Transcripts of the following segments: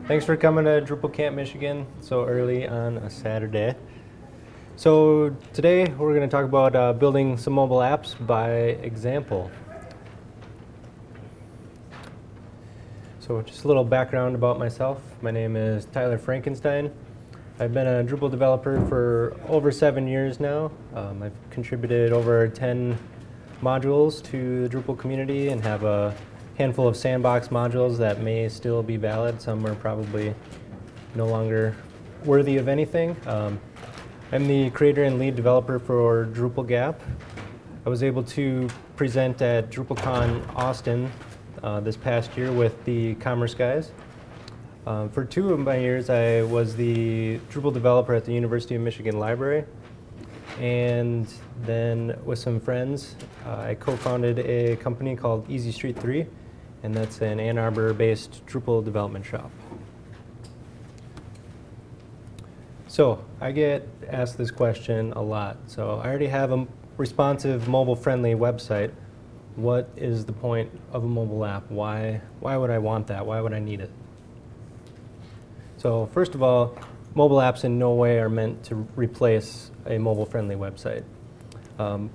Thanks for coming to DrupalCamp, Michigan so early on a Saturday. So today we're going to talk about building some mobile apps by example. So just a little background about myself. My name is Tyler Frankenstein. I've been a Drupal developer for over 7 years now. I've contributed over 10 modules to the Drupal community and have a handful of sandbox modules that may still be valid. Some are probably no longer worthy of anything. I'm the creator and lead developer for DrupalCamp. I was able to present at DrupalCon Austin this past year with the Commerce guys. For 2 of my years, I was the Drupal developer at the University of Michigan Library. And then with some friends, I co-founded a company called Easy Street 3. And that's an Ann Arbor-based Drupal development shop. So I get asked this question a lot. So I already have a responsive, mobile-friendly website. What is the point of a mobile app? Why would I want that? Why would I need it? So first of all, mobile apps in no way are meant to replace a mobile-friendly website.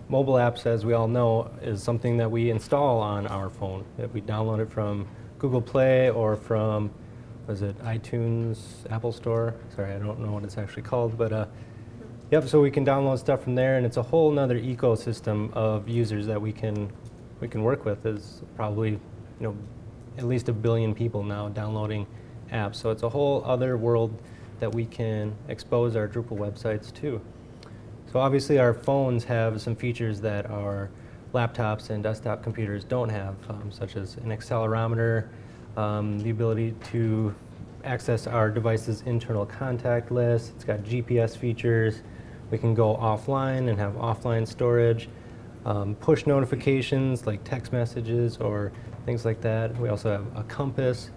Mobile apps, as we all know, is something that we install on our phone. If we download it from Google Play or from, was it iTunes, Apple Store? Sorry, I don't know what it's actually called, but yep. So we can download stuff from there, and it's a whole nother ecosystem of users that we can work with. There's probably at least 1 billion people now downloading apps. So it's a whole other world that we can expose our Drupal websites to. So obviously our phones have some features that our laptops and desktop computers don't have, such as an accelerometer, the ability to access our device's internal contact list. It's got GPS features. We can go offline and have offline storage, push notifications like text messages or things like that. We also have a compass.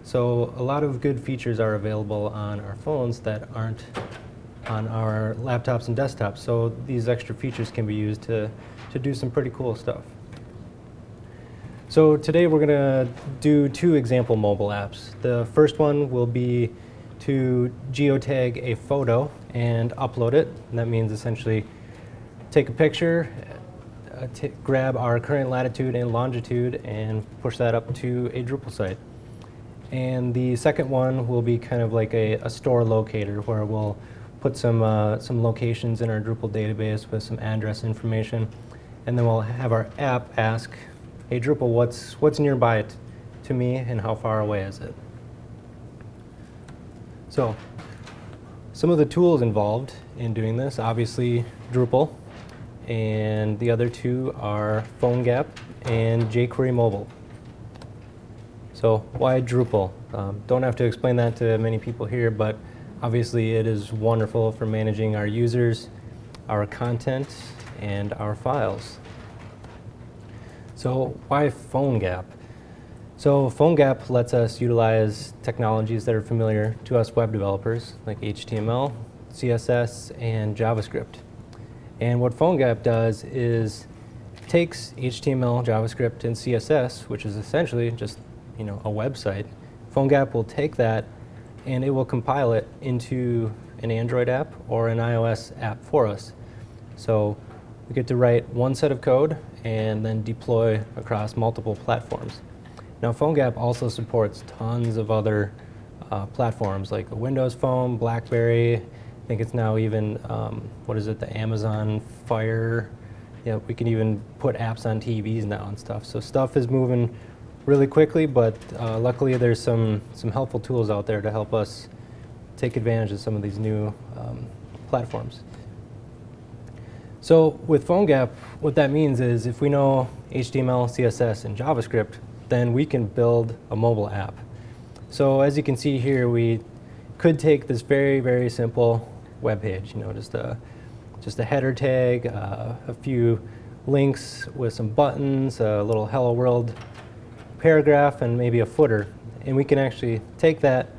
So a lot of good features are available on our phones that aren't on our laptops and desktops. So these extra features can be used to do some pretty cool stuff. So today we're going to do 2 example mobile apps. The first one will be to geotag a photo and upload it. And that means essentially take a picture, grab our current latitude and longitude, and push that up to a Drupal site. And the second one will be kind of like a store locator, where we'll put some locations in our Drupal database with some address information, and then we'll have our app ask, "Hey Drupal, what's nearby to me, and how far away is it?" So, some of the tools involved in doing this, obviously Drupal, and the other 2 are PhoneGap and jQuery Mobile. So why Drupal? Don't have to explain that to many people here, but obviously it is wonderful for managing our users, our content, and our files. So why PhoneGap? So PhoneGap lets us utilize technologies that are familiar to us web developers, like HTML, CSS, and JavaScript. And what PhoneGap does is takes HTML, JavaScript, and CSS, which is essentially just a website. PhoneGap will take that and it will compile it into an Android app or an iOS app for us. So we get to write one set of code and then deploy across multiple platforms. Now PhoneGap also supports tons of other platforms like the Windows Phone, BlackBerry. I think it's now even, the Amazon Fire. Yeah, we can even put apps on TVs now and stuff. So stuff is moving really quickly, but luckily there's some helpful tools out there to help us take advantage of some of these new platforms. So with PhoneGap, what that means is if we know HTML, CSS, and JavaScript, then we can build a mobile app. So as you can see here, we could take this very, very simple web page, you know, just a header tag, a few links with some buttons, a little hello world paragraph, and maybe a footer. And we can actually take that,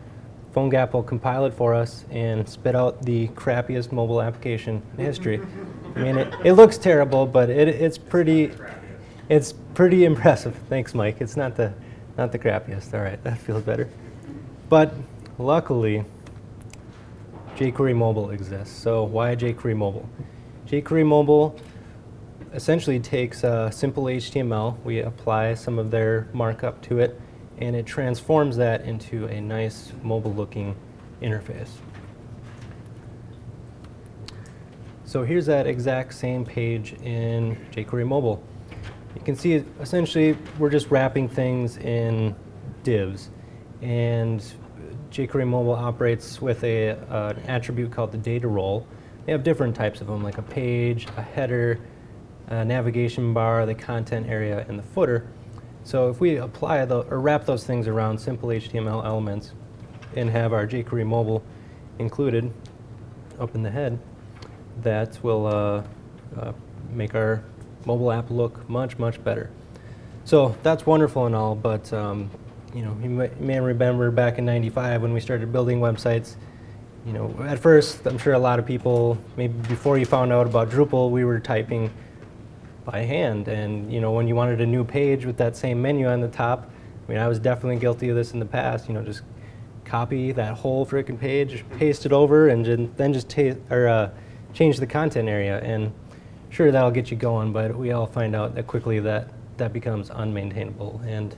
PhoneGap will compile it for us and spit out the crappiest mobile application in history. I mean, it looks terrible, but it's pretty impressive. Thanks, Mike. It's not the crappiest. All right, that feels better. But luckily, jQuery Mobile exists. So why jQuery Mobile? jQuery Mobile essentially takes simple HTML. We apply some of their markup to it, and it transforms that into a nice mobile-looking interface. So here's that exact same page in jQuery Mobile. You can see essentially we're just wrapping things in divs, and jQuery Mobile operates with an attribute called the data role. They have different types of them, like a page, a header, a navigation bar, the content area, and the footer. So if we apply or wrap those things around simple HTML elements and have our jQuery Mobile included up in the head, that will make our mobile app look much, much better. So that's wonderful and all, but you know, you may remember back in '95 when we started building websites. You know, at first, I'm sure a lot of people, maybe before you found out about Drupal, we were typing by hand. And you know, when you wanted a new page with that same menu on the top, I mean, I was definitely guilty of this in the past. You know, just copy that whole frickin' page, paste it over, and then just change the content area. And sure, that'll get you going, but we all find out that quickly that becomes unmaintainable. And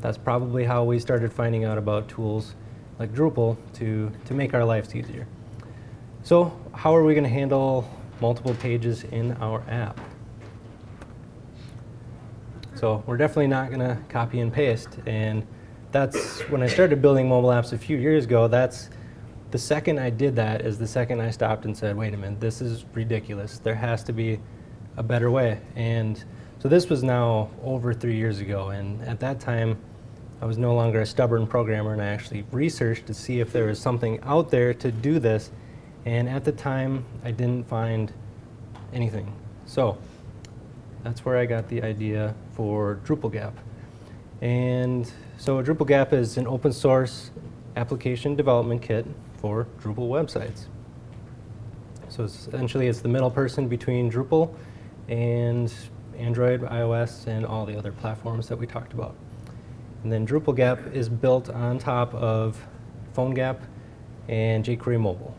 that's probably how we started finding out about tools like Drupal to make our lives easier. So how are we going to handle multiple pages in our app? So we're definitely not going to copy and paste. And that's when I started building mobile apps a few years ago. That's the second I did that is the second I stopped and said, wait a minute, this is ridiculous. There has to be a better way. And so this was now over 3 years ago. And at that time, I was no longer a stubborn programmer, and I actually researched to see if there was something out there to do this. And at the time, I didn't find anything. So that's where I got the idea for DrupalCamp. And so DrupalCamp is an open source application development kit for Drupal websites. So essentially, it's the middle person between Drupal and Android, iOS, and all the other platforms that we talked about. And then DrupalCamp is built on top of PhoneGap and jQuery Mobile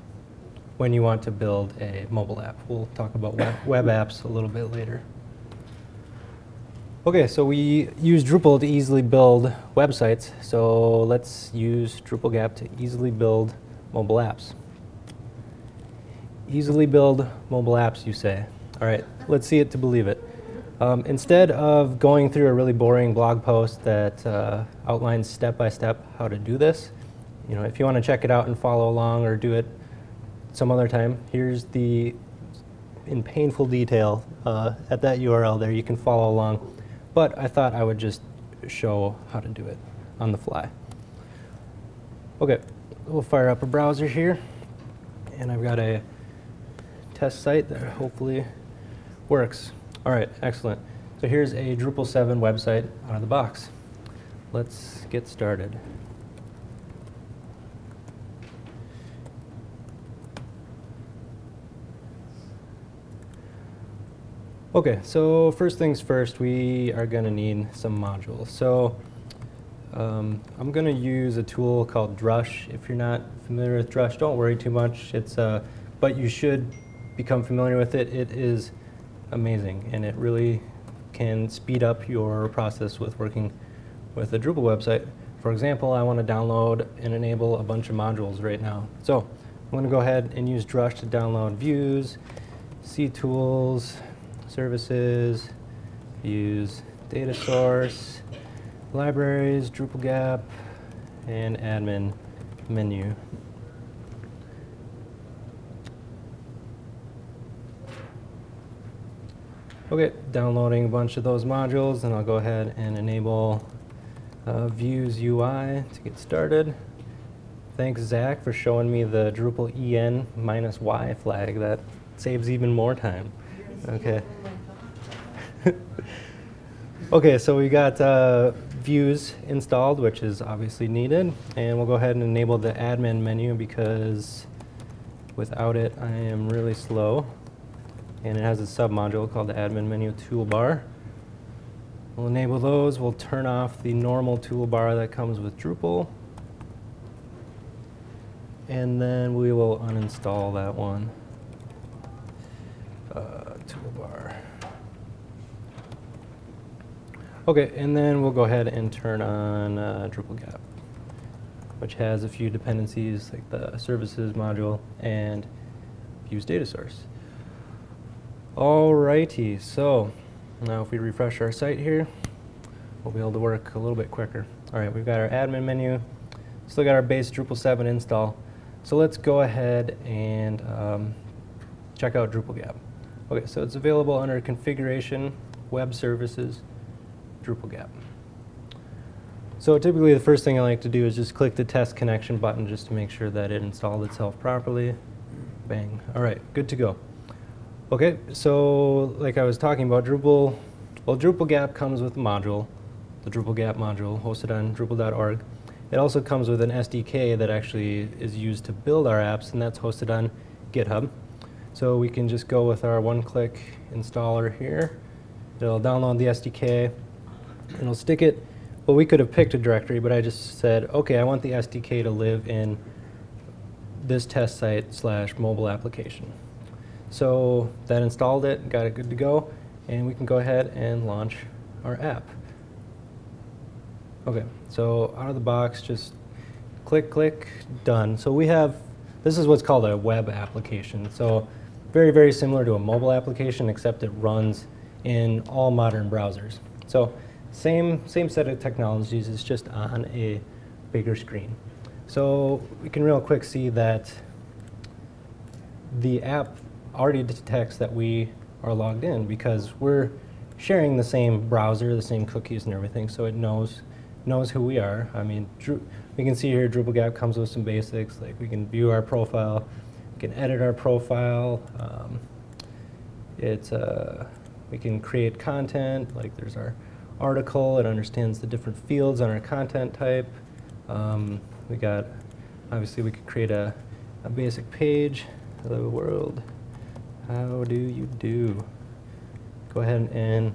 when you want to build a mobile app. We'll talk about web apps a little bit later. Okay, so we use Drupal to easily build websites, so let's use DrupalCamp to easily build mobile apps. Easily build mobile apps, you say. All right, let's see it to believe it. Instead of going through a really boring blog post that outlines step-by-step how to do this, you know, if you want to check it out and follow along or do it some other time, here's in painful detail at that URL there. You can follow along. But I thought I would just show how to do it on the fly. Okay, we'll fire up a browser here, and I've got a test site that hopefully works. All right, excellent. So here's a Drupal 7 website out of the box. Let's get started. Okay, so first things first, we are going to need some modules. So I'm going to use a tool called Drush. If you're not familiar with Drush, don't worry too much. But you should become familiar with it. It is amazing, and it really can speed up your process with working with a Drupal website. For example, I want to download and enable a bunch of modules right now. So I'm going to go ahead and use Drush to download views, ctools, services, views, data source, libraries, DrupalCamp, and admin menu. Okay, downloading a bunch of those modules, and I'll go ahead and enable Views UI to get started. thanks Zach for showing me the Drupal en -y flag. That saves even more time. Okay. Okay, so we got views installed, which is obviously needed, and we'll go ahead and enable the admin menu because without it I am really slow. And it has a submodule called the admin menu toolbar. We'll enable those. We'll turn off the normal toolbar that comes with Drupal. And then we will uninstall that one. Toolbar. Okay, and then we'll go ahead and turn on DrupalCamp, which has a few dependencies like the services module and views data source. Alrighty, so now if we refresh our site here, we'll be able to work a little bit quicker. Alright, we've got our admin menu, still got our base Drupal 7 install. So let's go ahead and check out DrupalCamp. Okay, so it's available under Configuration, Web Services, DrupalCamp. So typically the first thing I like to do is just click the test connection button just to make sure that it installed itself properly. Bang. Alright, good to go. Okay, so like I was talking about, DrupalCamp comes with a module, the DrupalCamp module hosted on Drupal.org. It also comes with an SDK that actually is used to build our apps, and that's hosted on GitHub. So we can just go with our one-click installer here. It'll download the SDK, and it'll stick it. Well, we could have picked a directory, but I just said, okay, I want the SDK to live in this test site / mobile application. So that installed it, got it good to go, and we can go ahead and launch our app. Okay, so out of the box, just click, click, done. So we have, this is what's called a web application. So very, very similar to a mobile application, except it runs in all modern browsers. So same set of technologies, it's just on a bigger screen. So we can real quick see that the app already detects that we are logged in because we're sharing the same browser, the same cookies and everything, so it knows who we are. I mean, we can see here DrupalCamp comes with some basics, like we can view our profile, we can edit our profile, we can create content, like there's our article, it understands the different fields on our content type. We got, obviously we could create a basic page. Hello world, how do you do? Go ahead and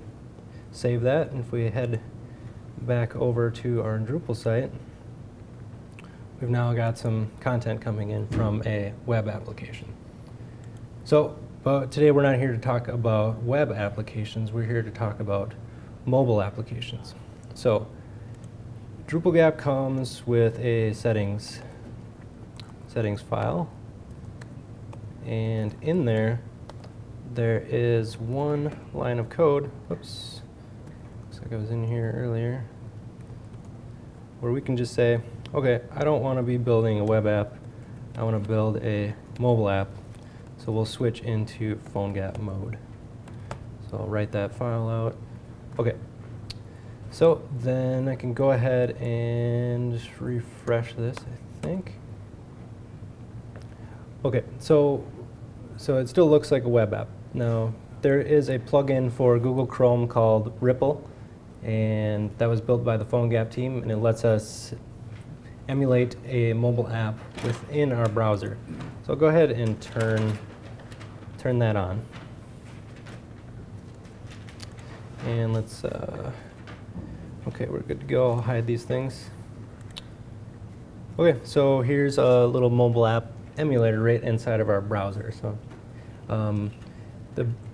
save that, and if we head back over to our Drupal site, we've now got some content coming in from a web application. So, but today we're not here to talk about web applications, we're here to talk about mobile applications. So, DrupalCamp comes with a settings file, and in there is one line of code, oops, looks like I was in here earlier, where we can just say, okay, I don't want to be building a web app, I want to build a mobile app, so we'll switch into PhoneGap mode. So I'll write that file out. Okay, so then I can go ahead and just refresh this, I think. Okay, so it still looks like a web app. Now, there is a plugin for Google Chrome called Ripple, and that was built by the PhoneGap team, and it lets us emulate a mobile app within our browser. So I'll go ahead and turn that on. And let's, okay, we're good to go. I'll hide these things. Okay, so here's a little mobile app emulator right inside of our browser. So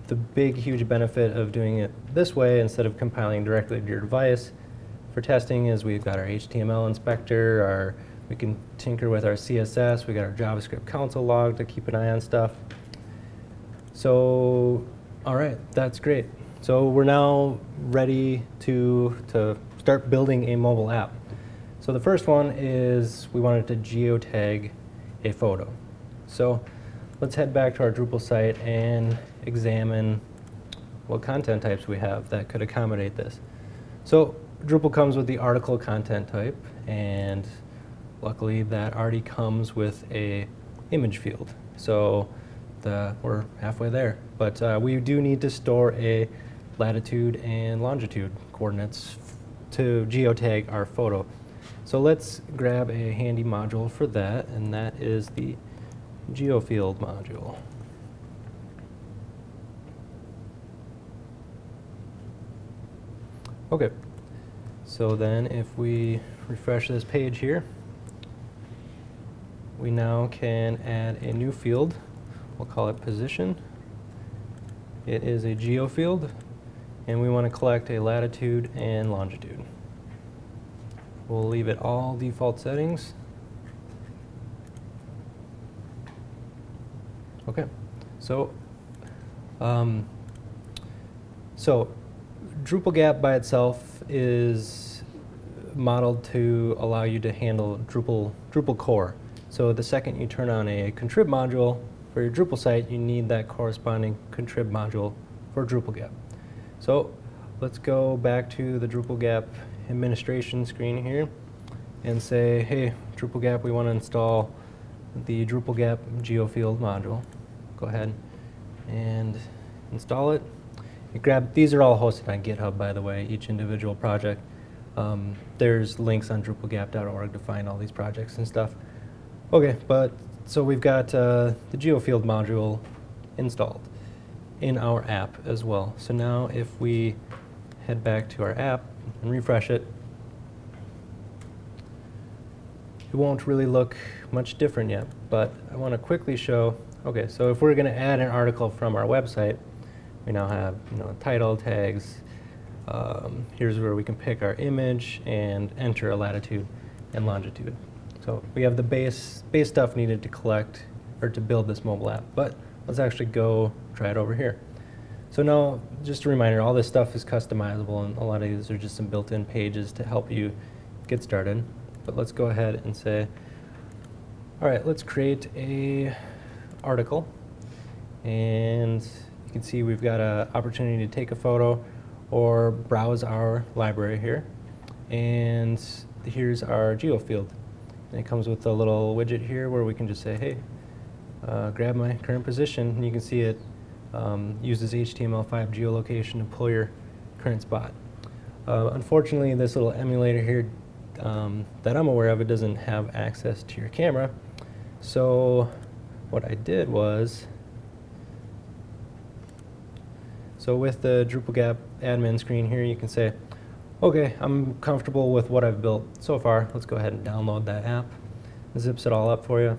the big, huge benefit of doing it this way instead of compiling directly to your device for testing is we've got our HTML inspector, we can tinker with our CSS, we got our JavaScript console log to keep an eye on stuff. So, all right, that's great. So we're now ready to start building a mobile app. So the first one is we wanted to geotag a photo. So let's head back to our Drupal site and examine what content types we have that could accommodate this. So Drupal comes with the article content type, and luckily that already comes with a image field. So we're halfway there. But we do need to store a latitude and longitude coordinates to geotag our photo. So let's grab a handy module for that, and that is the geofield module. Okay, so then if we refresh this page here, we now can add a new field. We'll call it position. It is a geofield, and we want to collect a latitude and longitude. We'll leave it all default settings. Okay, so DrupalCamp by itself is modeled to allow you to handle Drupal core. So the second you turn on a contrib module for your Drupal site, you need that corresponding contrib module for DrupalCamp. So let's go back to the DrupalCamp administration screen here and say, hey, DrupalCamp, we want to install the DrupalCamp geofield module. Go ahead and install it. These are all hosted on GitHub, by the way, each individual project. There's links on DrupalCamp.org to find all these projects and stuff. Okay, so we've got the geofield module installed in our app as well. So now if we head back to our app and refresh it, it won't really look much different yet, but I want to quickly show, okay, so if we're going to add an article from our website, we now have title tags. Here's where we can pick our image and enter a latitude and longitude. So we have the base stuff needed to collect or to build this mobile app, but let's actually go try it over here. So now, just a reminder, all this stuff is customizable, and a lot of these are just some built-in pages to help you get started. But let's go ahead and say, all right, let's create a article, and you can see we've got an opportunity to take a photo or browse our library here. And here's our geofield. And it comes with a little widget here where we can just say, hey, grab my current position. And you can see it uses HTML5 geolocation to pull your current spot. Unfortunately, this little emulator here that I'm aware of, it doesn't have access to your camera. So what I did was, so with the DrupalCamp admin screen here, you can say, okay, I'm comfortable with what I've built so far. Let's go ahead and download that app. It zips it all up for you.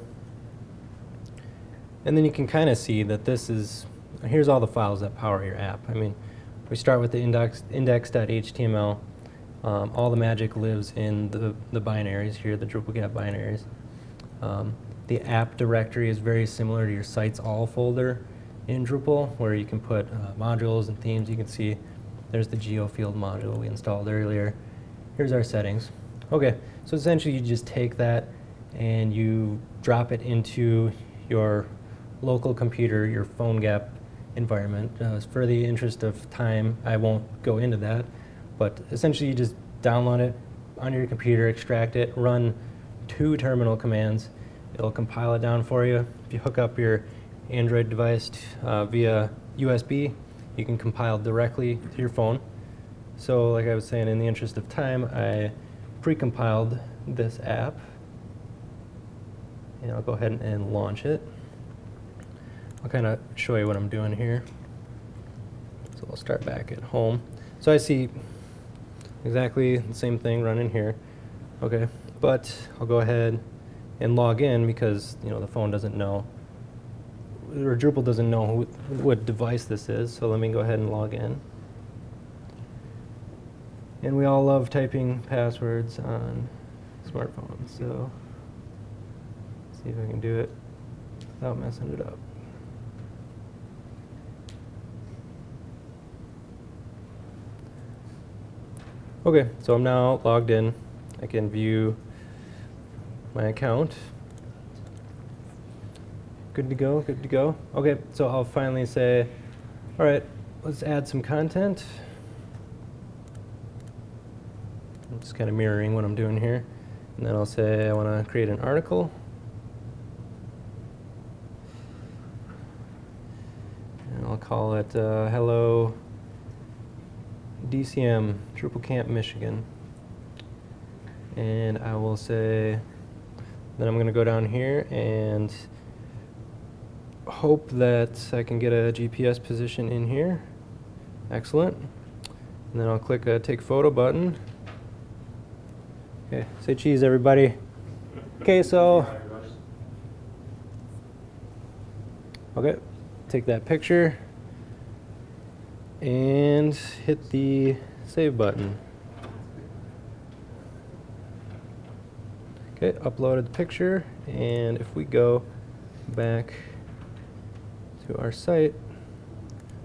And then you can kind of see that this is, here's all the files that power your app. I mean, we start with the index.html. All the magic lives in the binaries here, the DrupalCamp binaries. The app directory is very similar to your Sites All folder in Drupal, where you can put modules and themes. You can see there's the geofield module we installed earlier. Here's our settings. Okay, so essentially you just take that and you drop it into your local computer, your PhoneGap environment. For the interest of time, I won't go into that, but essentially you just download it on your computer, extract it, run 2 terminal commands. It'll compile it down for you. If you hook up your Android device via USB, you can compile directly to your phone. So like I was saying, in the interest of time, I pre-compiled this app. And I'll go ahead and launch it. I'll kind of show you what I'm doing here. So I'll start back at home. So I see exactly the same thing running here. Okay, but I'll go ahead and log in because the phone doesn't know, or Drupal doesn't know what device this is. So let me go ahead and log in. And we all love typing passwords on smartphones. So let's see if I can do it without messing it up. Okay, so I'm now logged in. I can view my account. Good to go, good to go. Okay, so I'll finally say, all right, let's add some content. I'm just kind of mirroring what I'm doing here. And then I'll say I want to create an article. And I'll call it Hello DCM, DrupalCamp, Michigan. And I will say, then I'm going to go down here and hope that I can get a GPS position in here. Excellent. And then I'll click a Take Photo button. Okay, say cheese, everybody. Queso. Okay, take that picture and hit the Save button. Okay, uploaded the picture, and if we go back to our site,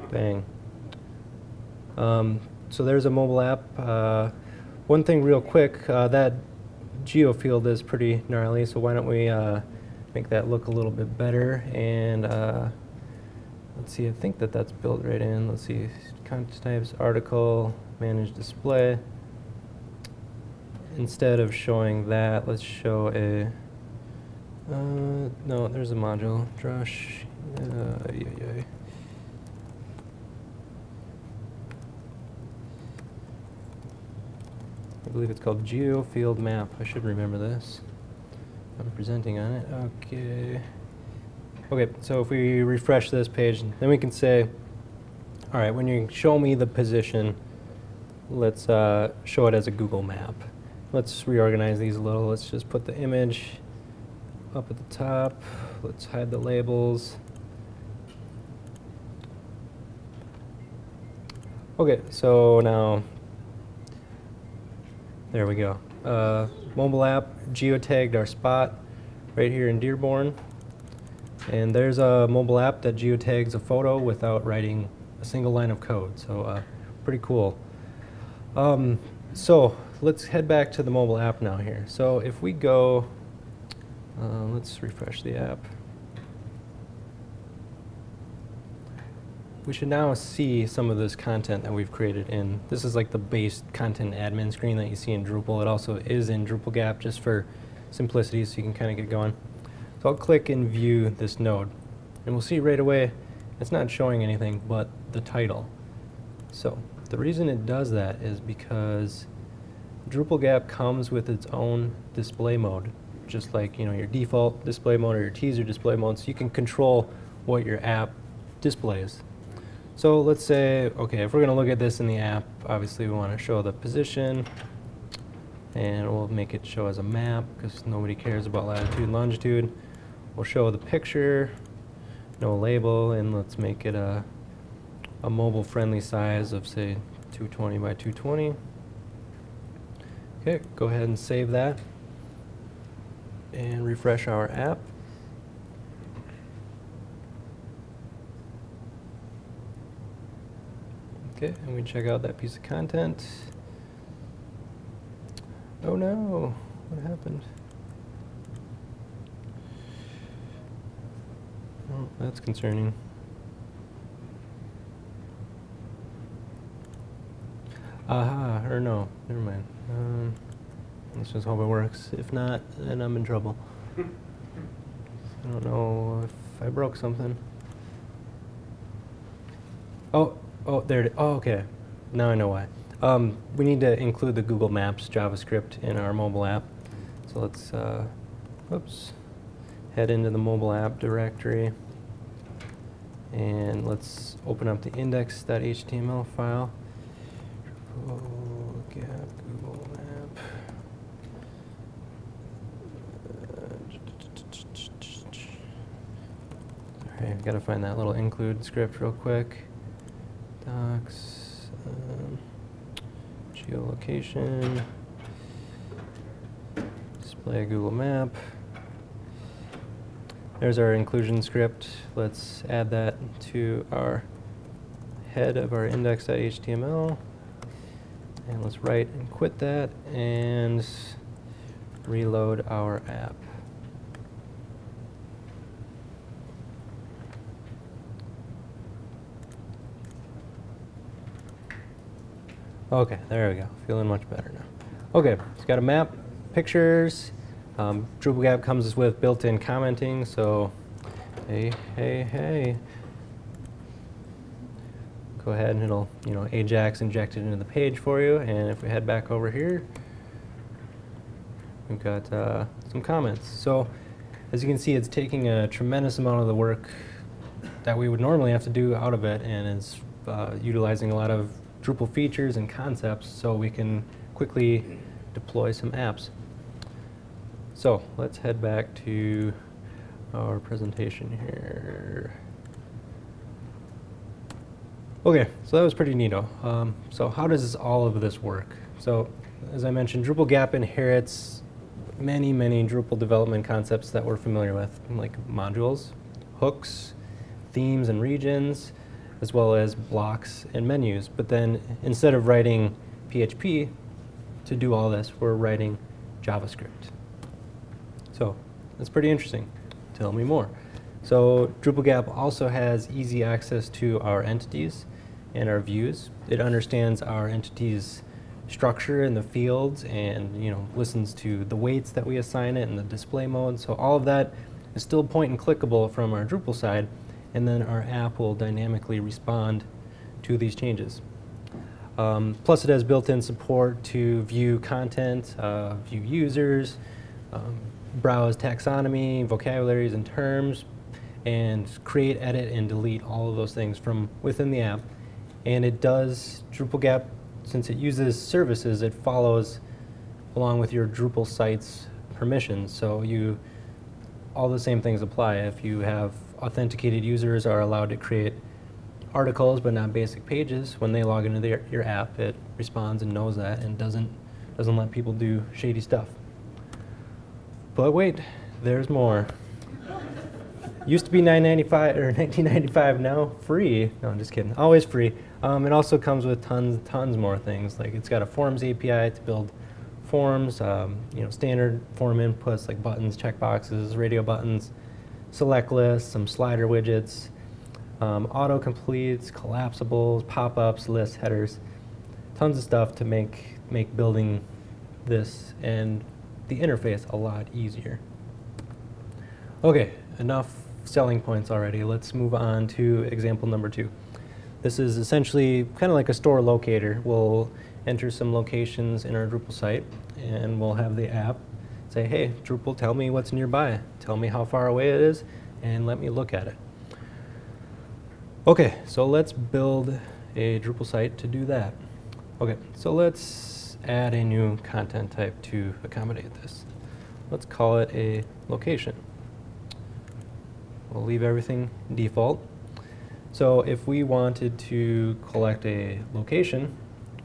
bang. So there's a mobile app. One thing real quick, that geofield is pretty gnarly, so why don't we make that look a little bit better. And let's see, I think that's built right in. Let's see, content types, article, manage display. Instead of showing that, let's show a, no, there's a module, Drush, I believe it's called Geofield Map. I should remember this. I'm presenting on it. Okay. Okay, so if we refresh this page, then we can say, all right, when you show me the position, let's show it as a Google map. Let's reorganize these a little. Let's just put the image up at the top. Let's hide the labels. Okay, so now, there we go. Mobile app geotagged our spot right here in Dearborn. And there's a mobile app that geotags a photo without writing a single line of code. So pretty cool. So let's head back to the mobile app now here. So if we go, let's refresh the app. We should now see some of this content that we've created in. This is like the base content admin screen that you see in Drupal. It also is in DrupalCamp just for simplicity, so you can kind of get going. So I'll click and view this node. And we'll see right away, it's not showing anything but the title. So the reason it does that is because DrupalCamp comes with its own display mode, just like your default display mode or your teaser display mode, so you can control what your app displays. So let's say, okay, if we're going to look at this in the app, obviously we want to show the position, and we'll make it show as a map because nobody cares about latitude and longitude. We'll show the picture, no label, and let's make it a mobile-friendly size of, say, 220 by 220. Okay, go ahead and save that and refresh our app. Okay, and we check out that piece of content. Oh no, what happened? Oh, that's concerning. Aha, or no, never mind. Let's just hope it works. If not, then I'm in trouble. I don't know if I broke something. Oh, there it is. Oh, okay. Now I know why. We need to include the Google Maps JavaScript in our mobile app. So let's, oops, head into the mobile app directory. And let's open up the index.html file. DrupalCamp Google Map. All right, I've got to find that little include script real quick. Docs, geolocation, display a Google map. There's our inclusion script. Let's add that to our head of our index.html. And let's write and quit that and reload our app. Okay, there we go. Feeling much better now. Okay, it's got a map, pictures. DrupalCamp comes with built-in commenting, so hey, hey, hey. Go ahead and it'll, Ajax inject it into the page for you. And if we head back over here, we've got some comments. So as you can see, it's taking a tremendous amount of the work that we would normally have to do out of it, and is utilizing a lot of Drupal features and concepts so we can quickly deploy some apps. So let's head back to our presentation here. Okay, so that was pretty neato. So how does all of this work? So as I mentioned, DrupalCamp inherits many Drupal development concepts that we're familiar with, like modules, hooks, themes and regions, as well as blocks and menus. But then instead of writing PHP to do all this, we're writing JavaScript. So that's pretty interesting. Tell me more. So DrupalCamp also has easy access to our entities and our views. It understands our entities' structure in the fields, and listens to the weights that we assign it and the display mode. So all of that is still point and clickable from our Drupal side, and then our app will dynamically respond to these changes. Plus it has built-in support to view content, view users, browse taxonomy, vocabularies and terms, and create, edit, and delete all of those things from within the app. And it does, DrupalCamp, since it uses services, it follows along with your Drupal site's permissions. So all the same things apply. If you have authenticated users are allowed to create articles but not basic pages, when they log into your app, it responds and knows that and doesn't let people do shady stuff. But wait, there's more. Used to be $9.95 or $19.95, now free. No, I'm just kidding. Always free. It also comes with tons more things. Like it's got a Forms API to build forms, standard form inputs like buttons, checkboxes, radio buttons, select lists, some slider widgets, auto-completes, collapsibles, pop-ups, lists, headers, tons of stuff to make building this and the interface a lot easier. Okay, enough selling points already. Let's move on to example number 2. This is essentially kind of like a store locator. We'll enter some locations in our Drupal site, and we'll have the app say, hey, Drupal, tell me what's nearby. Tell me how far away it is, and let me look at it. Okay, so let's build a Drupal site to do that. Okay, so let's add a new content type to accommodate this. Let's call it a location. We'll leave everything default. So if we wanted to collect a location,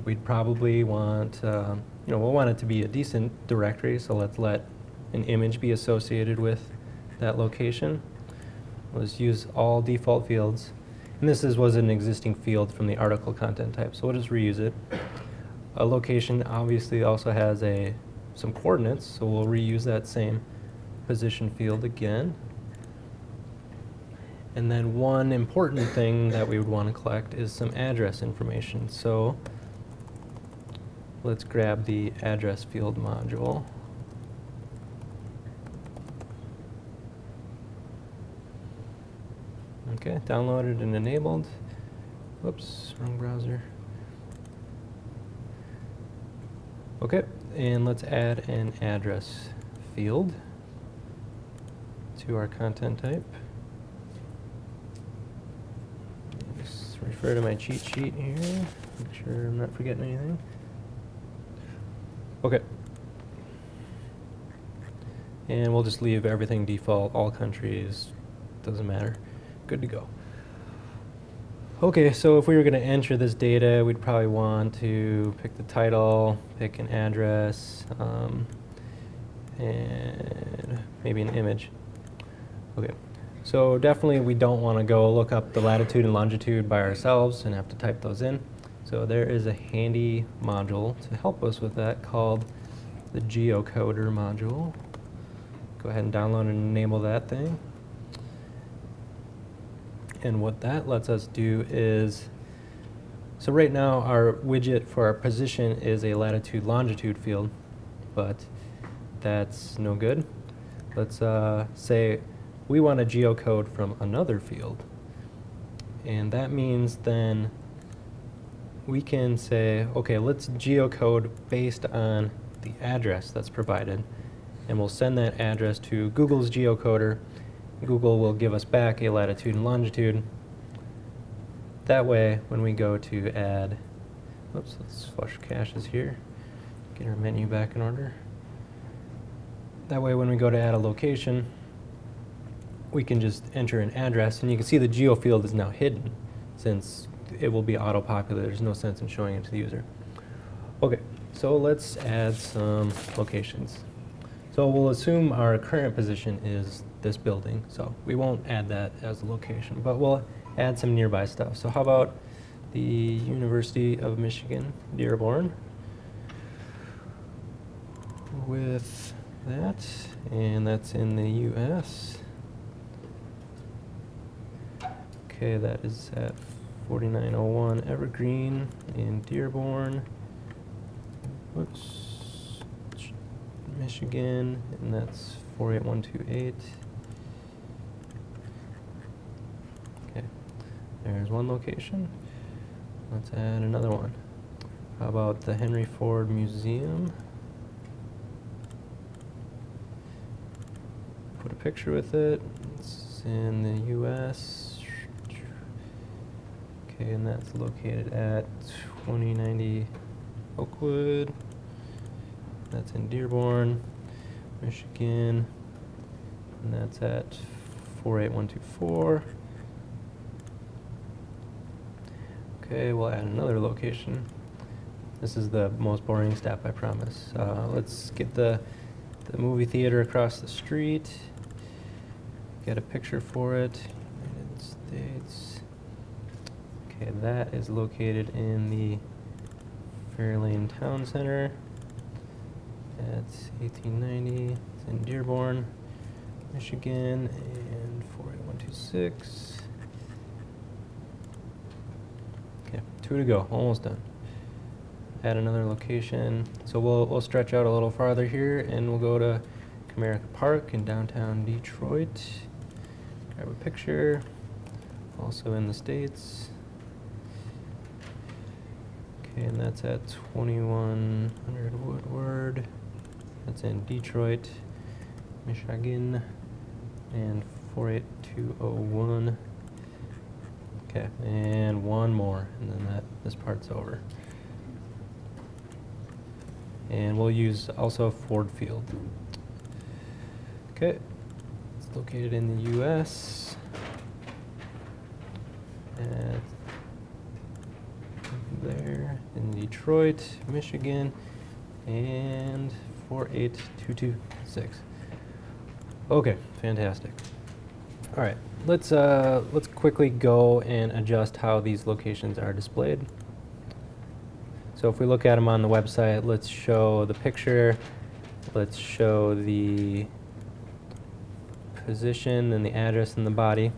we'd probably want, we'll want it to be a decent directory, so let's let an image be associated with that location. Let's use all default fields. And this was an existing field from the article content type, so we'll just reuse it. A location obviously also has some coordinates, so we'll reuse that same position field again. And then one important thing that we would want to collect is some address information. So let's grab the address field module. Okay, downloaded and enabled. Whoops, wrong browser. Okay, and let's add an address field to our content type. Just refer to my cheat sheet here, make sure I'm not forgetting anything. Okay. And we'll just leave everything default, all countries, doesn't matter. Good to go. Okay, so if we were going to enter this data, we'd probably want to pick the title, pick an address, and maybe an image. Okay, so definitely we don't want to go look up the latitude and longitude by ourselves and have to type those in. So there is a handy module to help us with that called the geocoder module. Go ahead and download and enable that thing. And what that lets us do is, so right now our widget for our position is a latitude-longitude field, but that's no good. Let's say we want to geocode from another field. And that means then we can say, okay, let's geocode based on the address that's provided. And we'll send that address to Google's geocoder. Google will give us back a latitude and longitude. That way, when we go to add, oops, let's flush caches here, get our menu back in order. That way, when we go to add a location, we can just enter an address, and you can see the geo field is now hidden since it will be auto-populated. There's no sense in showing it to the user. Okay, so let's add some locations. So we'll assume our current position is this building, so we won't add that as a location, but we'll add some nearby stuff. So how about the University of Michigan, Dearborn, with that, and that's in the US. Okay, that is at 4901 Evergreen in Dearborn. Whoops. Michigan, and that's 48128. Okay, there's one location. Let's add another one. How about the Henry Ford Museum? Put a picture with it. It's in the US. Okay, and that's located at 2090 Oakwood. That's in Dearborn, Michigan, and that's at 48124. Okay, we'll add another location. This is the most boring step, I promise. Let's get the movie theater across the street. Get a picture for it. United States. Okay, that is located in the Fairlane Town Center. That's 1890. It's in Dearborn, Michigan, and 48126. Okay, 2 to go, almost done. Add another location. So we'll stretch out a little farther here, and we'll go to Comerica Park in downtown Detroit. Grab a picture. Also in the States. Okay, and that's at 2100 Woodward. That's in Detroit, Michigan, and 48201. Okay, and one more, and then this part's over. And we'll use also Ford Field. Okay, it's located in the US. And there in Detroit, Michigan, and 48226. Okay, fantastic. All right, let's quickly go and adjust how these locations are displayed. So if we look at them on the website, let's show the picture, let's show the position and the address in the body.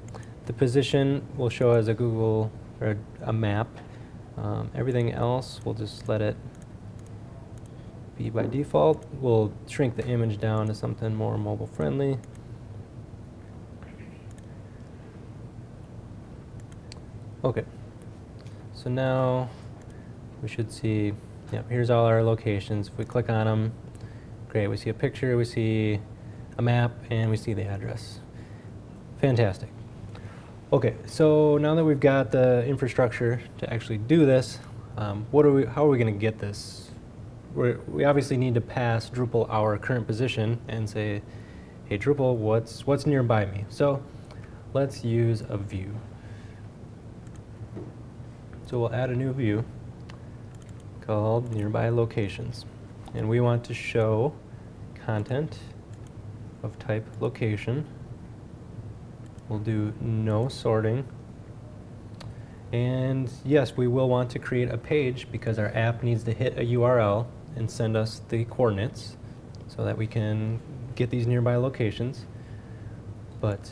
The position will show as a Google or a map. Everything else, we'll just let it be by default. We'll shrink the image down to something more mobile friendly. Okay, so now we should see, here's all our locations. If we click on them, great, we see a picture, we see a map, and we see the address. Fantastic. Okay, so now that we've got the infrastructure to actually do this, how are we going to get this? We obviously need to pass Drupal our current position and say, hey Drupal, what's nearby me? So let's use a view. So we'll add a new view called Nearby Locations. And we want to show content of type location. We'll do no sorting. And yes, we will want to create a page because our app needs to hit a URL and send us the coordinates so that we can get these nearby locations. But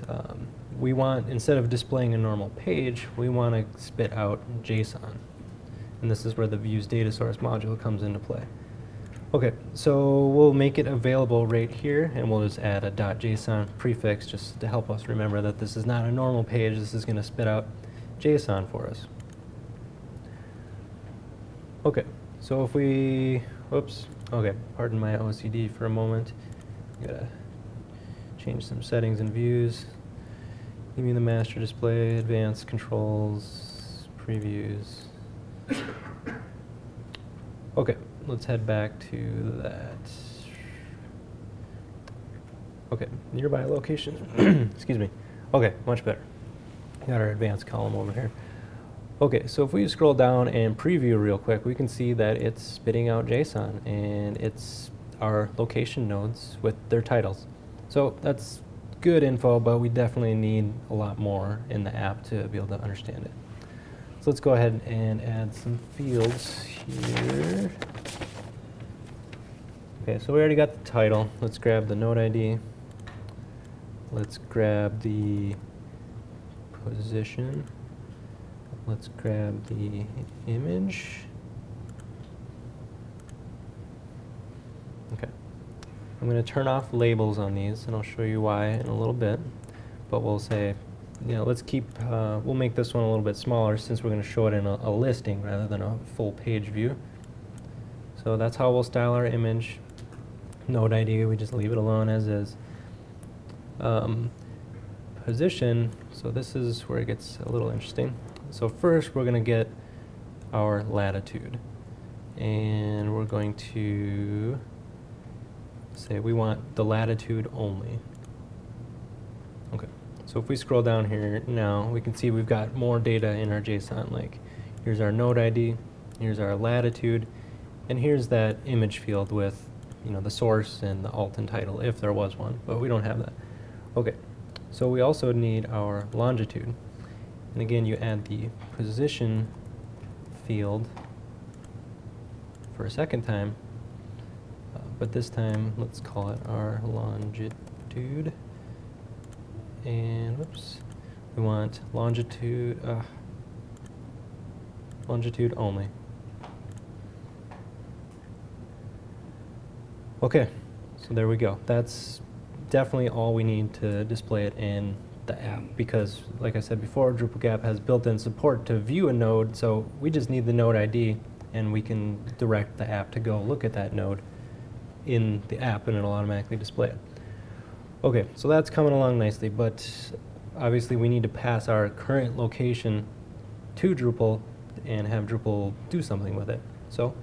we want, instead of displaying a normal page, we want to spit out JSON. And this is where the views data source module comes into play. Okay, so we'll make it available right here, and we'll just add a .json prefix just to help us remember that this is not a normal page. This is going to spit out JSON for us. Okay, so if we, whoops, okay, pardon my OCD for a moment. Gotta change some settings and views. Give me the master display, advanced controls, previews. Okay, let's head back to that. Okay, nearby locations. Excuse me. Okay, much better. Got our advanced column over here. Okay, so if we scroll down and preview real quick, we can see that it's spitting out JSON, and it's our location nodes with their titles. So that's good info, but we definitely need a lot more in the app to be able to understand it. So let's go ahead and add some fields here. Okay, so we already got the title. Let's grab the node ID. Let's grab the position. Let's grab the image. Okay. I'm going to turn off labels on these, and I'll show you why in a little bit. But we'll say, you know, let's keep, we'll make this one a little bit smaller since we're going to show it in a listing rather than a full page view. So that's how we'll style our image. Node ID, we just leave it alone as is. Position, so this is where it gets a little interesting. So first we're going to get our latitude, and we're going to say we want the latitude only. Okay, so if we scroll down here now, we can see we've got more data in our JSON. Like, here's our node ID, here's our latitude, and here's that image field with, you know, the source and the alt and title if there was one, but we don't have that. Okay, so we also need our longitude. And again, you add the position field for a second time, but this time let's call it our longitude. And whoops, we want longitude only. Okay, so there we go. That's definitely all we need to display it in the app, because like I said before, DrupalCamp has built-in support to view a node, so we just need the node ID, and we can direct the app to go look at that node in the app, and it'll automatically display it. Okay, so that's coming along nicely, but obviously we need to pass our current location to Drupal and have Drupal do something with it. So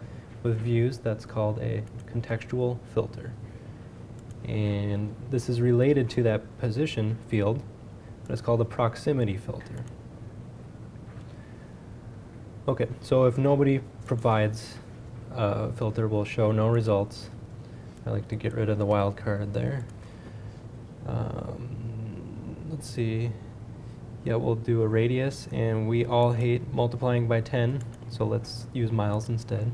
with views, that's called a contextual filter. And this is related to that position field, but it's called a proximity filter. Okay, so if nobody provides a filter, we'll show no results. I like to get rid of the wildcard there. Let's see. Yeah, we'll do a radius, and we all hate multiplying by 10, so let's use miles instead.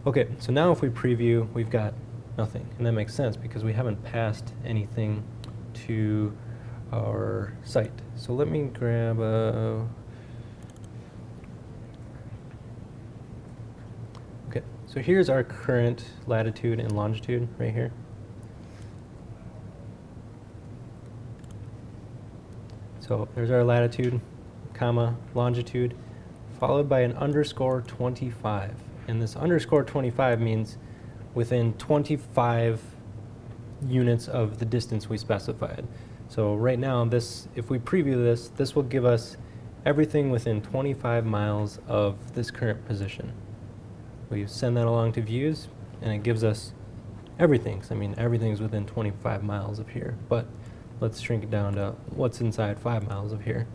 Okay, so now if we preview, we've got nothing, and that makes sense because we haven't passed anything to our site. So let me grab a... Okay, so here's our current latitude and longitude right here. So there's our latitude, comma, longitude, followed by an underscore 25. And this underscore 25 means within 25 units of the distance we specified. So right now, this, if we preview this, this will give us everything within 25 miles of this current position. We send that along to views, and it gives us everything. So, I mean, everything's within 25 miles of here, but let's shrink it down to what's inside 5 miles of here.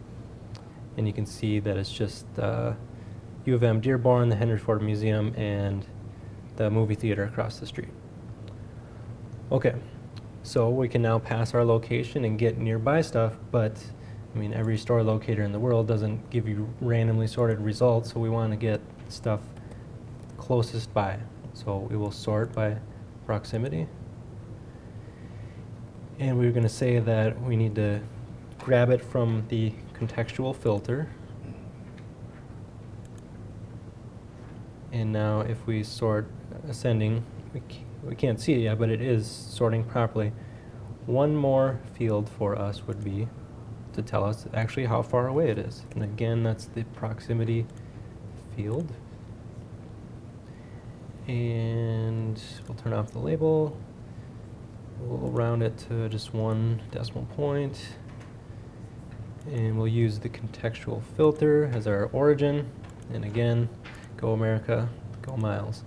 And you can see that it's just U of M Dearborn, the Henry Ford Museum, and the movie theater across the street. Okay, so we can now pass our location and get nearby stuff, but I mean, every store locator in the world doesn't give you randomly sorted results, so we want to get stuff closest by. So we will sort by proximity. And we're going to say that we need to grab it from the contextual filter. And now if we sort ascending, we can't see it yet, but it is sorting properly. One more field for us would be to tell us actually how far away it is. And again, that's the proximity field. And we'll turn off the label. We'll round it to just 1 decimal point. And we'll use the contextual filter as our origin. And again, go America, go miles.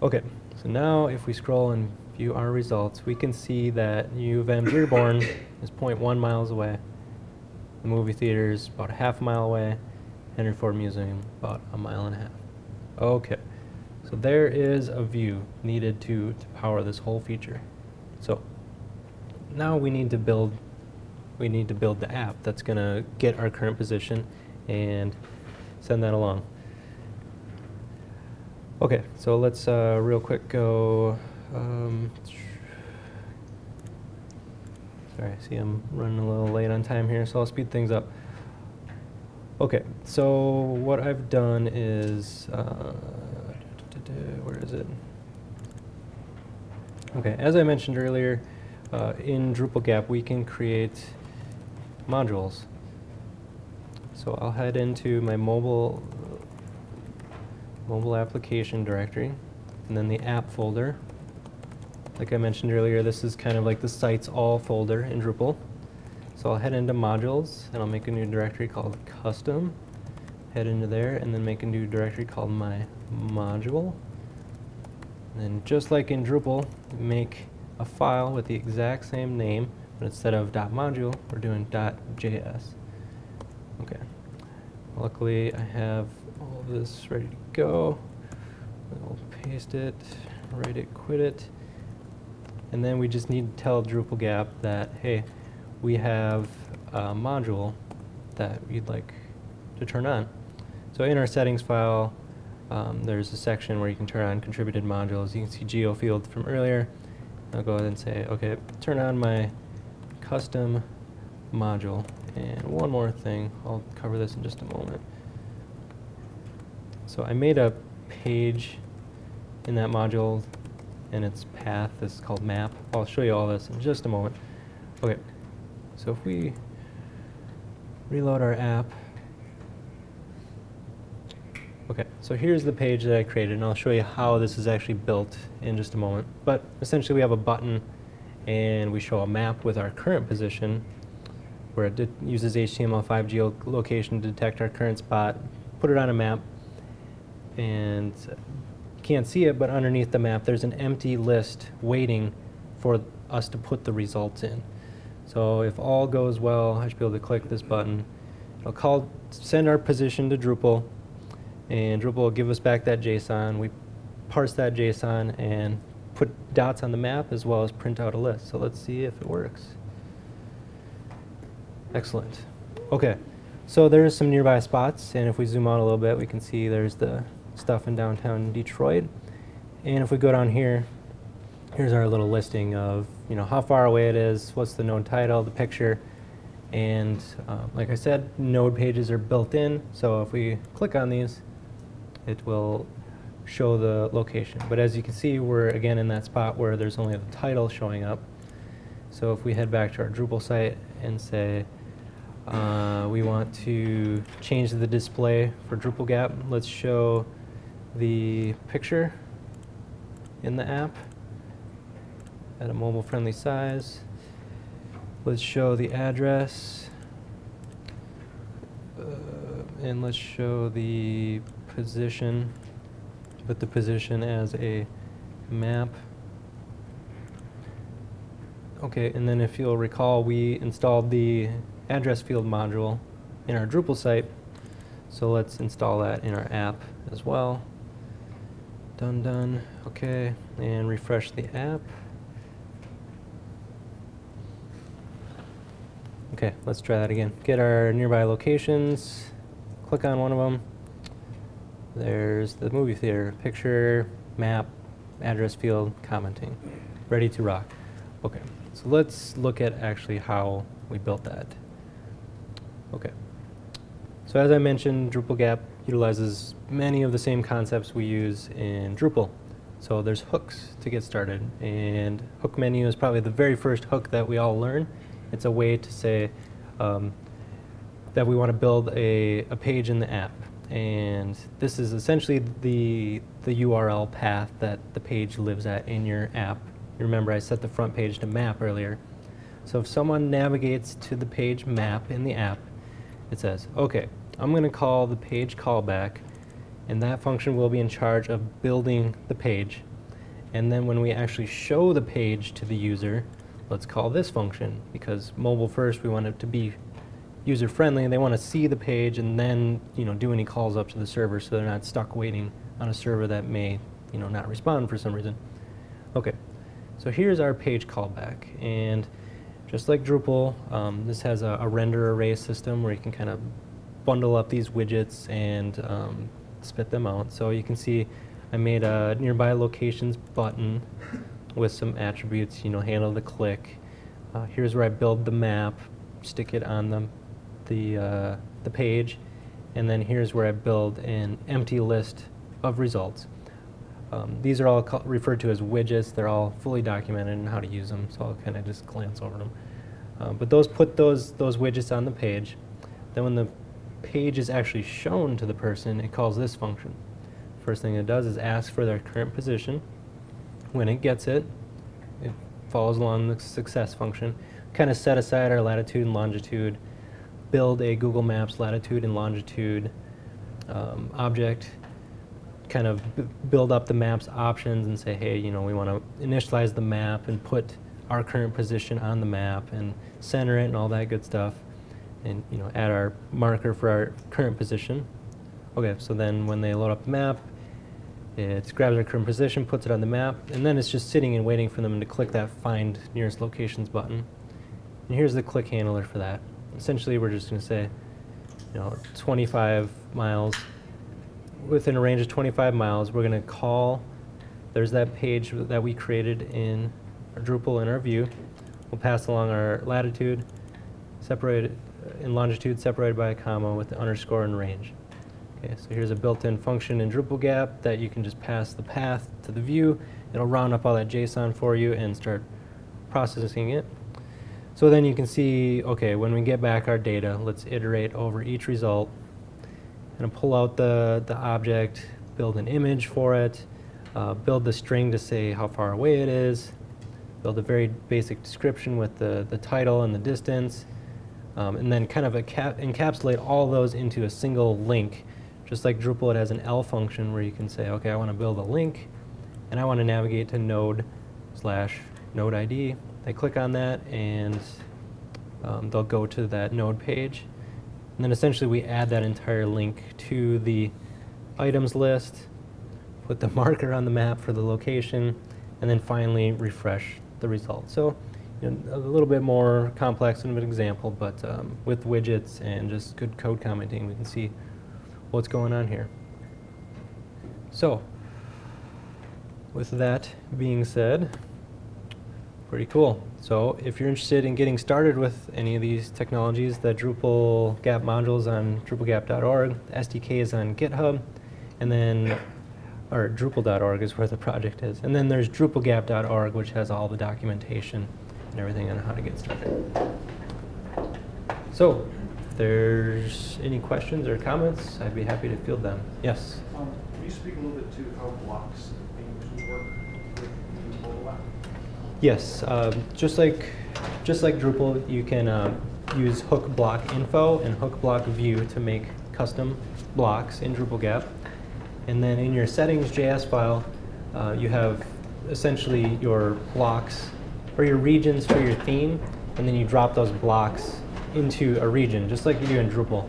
Okay, so now if we scroll and view our results, we can see that U of M Dearborn is 0.1 miles away. The movie theater is about a half a mile away. Henry Ford Museum about a mile and a half. Okay, so there is a view needed to power this whole feature. So now we need to build the app that's going to get our current position and send that along. Okay, so let's real quick go. Sorry, I see I'm running a little late on time here, so I'll speed things up. Okay, so what I've done is, where is it? Okay, as I mentioned earlier, in DrupalCamp we can create modules. So I'll head into my mobile application directory, and then the app folder. Like I mentioned earlier, this is kind of like the sites all folder in Drupal. So I'll head into modules, and I'll make a new directory called custom, head into there, and then make a new directory called my module. And then just like in Drupal, make a file with the exact same name, but instead of .module, we're doing .js. Okay. Luckily, I have all of this ready to go. I'll paste it, write it, quit it. And then we just need to tell DrupalCamp that, hey, we have a module that you'd like to turn on. So in our settings file, there's a section where you can turn on contributed modules. You can see geofield from earlier. I'll go ahead and say, okay, turn on my custom module. And one more thing, I'll cover this in just a moment. So I made a page in that module, and its path is called map. I'll show you all this in just a moment. Okay, so if we reload our app, okay, so here's the page that I created, and I'll show you how this is actually built in just a moment. But essentially we have a button, and we show a map with our current position, where it uses HTML5 geolocation to detect our current spot, put it on a map, and you can't see it, but underneath the map there's an empty list waiting for us to put the results in. So if all goes well, I should be able to click this button. It'll send our position to Drupal, and Drupal will give us back that JSON. We parse that JSON and put dots on the map as well as print out a list. So let's see if it works. Excellent. Okay, so there's some nearby spots, and if we zoom out a little bit, we can see there's the stuff in downtown Detroit. And if we go down here, here's our little listing of how far away it is, what's the node title, the picture, and like I said, node pages are built in. So if we click on these, it will show the location. But as you can see, we're again in that spot where there's only the title showing up. So if we head back to our Drupal site and say we want to change the display for DrupalCamp, let's show the picture in the app at a mobile-friendly size. Let's show the address, and let's show the position, put the position as a map. Okay, and then if you'll recall, we installed the address field module in our Drupal site, so let's install that in our app as well. Done. Okay, and refresh the app. Okay, let's try that again. Get our nearby locations, click on one of them. There's the movie theater, picture, map, address field, commenting. Ready to rock. Okay, so let's look at actually how we built that. Okay, So as I mentioned, DrupalCamp utilizes many of the same concepts we use in Drupal. So there's hooks to get started, and hook menu is probably the very first hook that we all learn. It's a way to say that we want to build a page in the app, and this is essentially the URL path that the page lives at in your app. You remember I set the front page to map earlier. So if someone navigates to the page map in the app, it says, okay, I'm going to call the page callback, and that function will be in charge of building the page. And then when we actually show the page to the user, let's call this function, because mobile first, we want it to be user-friendly, and they want to see the page and then do any calls up to the server, so they're not stuck waiting on a server that may not respond for some reason. Okay, so here's our page callback, and just like Drupal, this has a render array system where you can kind of bundle up these widgets and spit them out. So you can see I made a nearby locations button with some attributes, handle the click. Here's where I build the map, stick it on the page, and then here's where I build an empty list of results. These are all referred to as widgets. They're all fully documented in how to use them, so I'll kind of just glance over them. But put those widgets on the page. Then when the page is actually shown to the person, it calls this function. First thing it does is ask for their current position. When it gets it, it follows along the success function. Kind of set aside our latitude and longitude, build a Google Maps latitude and longitude object, kind of build up the map's options and say, hey, we want to initialize the map and put our current position on the map and center it and all that good stuff, and add our marker for our current position. Okay, so then when they load up the map, it grabs our current position, puts it on the map, and then it's just sitting and waiting for them to click that Find Nearest Locations button. And here's the click handler for that. Essentially, we're just going to say, 25 miles. Within a range of 25 miles, we're going to call, there's that page that we created in our Drupal in our view. We'll pass along our latitude, separated in longitude, separated by a comma with the underscore and range. Okay, so here's a built-in function in DrupalCamp that you can just pass the path to the view. It'll round up all that JSON for you and start processing it. So then you can see, okay, when we get back our data, let's iterate over each result and pull out the object, build an image for it, build the string to say how far away it is, build a very basic description with the title and the distance, and then kind of encapsulate all those into a single link. Just like Drupal, it has an L function where you can say, okay, I want to build a link, and I want to navigate to node/node ID. They click on that, and they'll go to that node page. And then essentially we add that entire link to the items list, put the marker on the map for the location, and then finally refresh the result. So a little bit more complex of an example, but with widgets and just good code commenting, we can see what's going on here. So with that being said, pretty cool. So if you're interested in getting started with any of these technologies, the DrupalCamp modules on DrupalCamp.org, the SDK is on GitHub, and then, or Drupal.org is where the project is. And then there's DrupalCamp.org, which has all the documentation and everything on how to get started. So if there's any questions or comments, I'd be happy to field them. Yes? Can you speak a little bit to how blocks being work with the mobile app? Yes, just like Drupal, you can use hook block info and hook block view to make custom blocks in DrupalCamp. And then in your settings.js file, you have essentially your blocks or your regions for your theme, and then you drop those blocks into a region, just like you do in Drupal.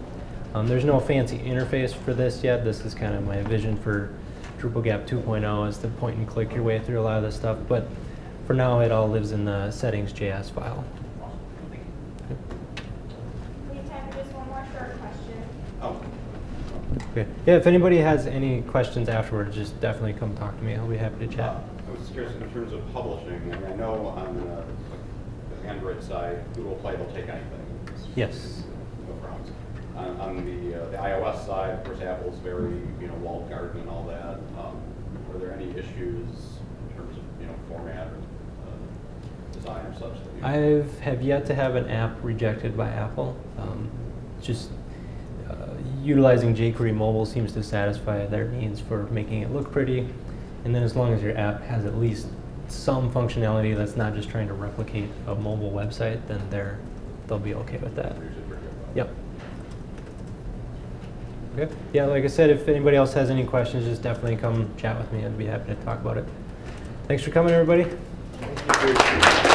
There's no fancy interface for this yet. This is kind of my vision for DrupalCamp 2.0, is to point and click your way through a lot of this stuff. But for now, it all lives in the settings.js file. We have time for just one more short question. Oh. Okay. Yeah, if anybody has any questions afterwards, just definitely come talk to me. I'll be happy to chat. I was curious in terms of publishing. I mean, I know on the Android side, Google Play will take anything. Yes. No problems. on the iOS side, of course, Apple's very, walled garden and all that. Are there any issues in terms of, format or design or such that you? I have yet to have an app rejected by Apple. Just utilizing jQuery mobile seems to satisfy their needs for making it look pretty. And then as long as your app has at least some functionality that's not just trying to replicate a mobile website, then they'll be okay with that. Usually pretty good. Yep. Okay. Yeah, like I said, if anybody else has any questions, just definitely come chat with me. I'd be happy to talk about it. Thanks for coming, everybody. Thank you.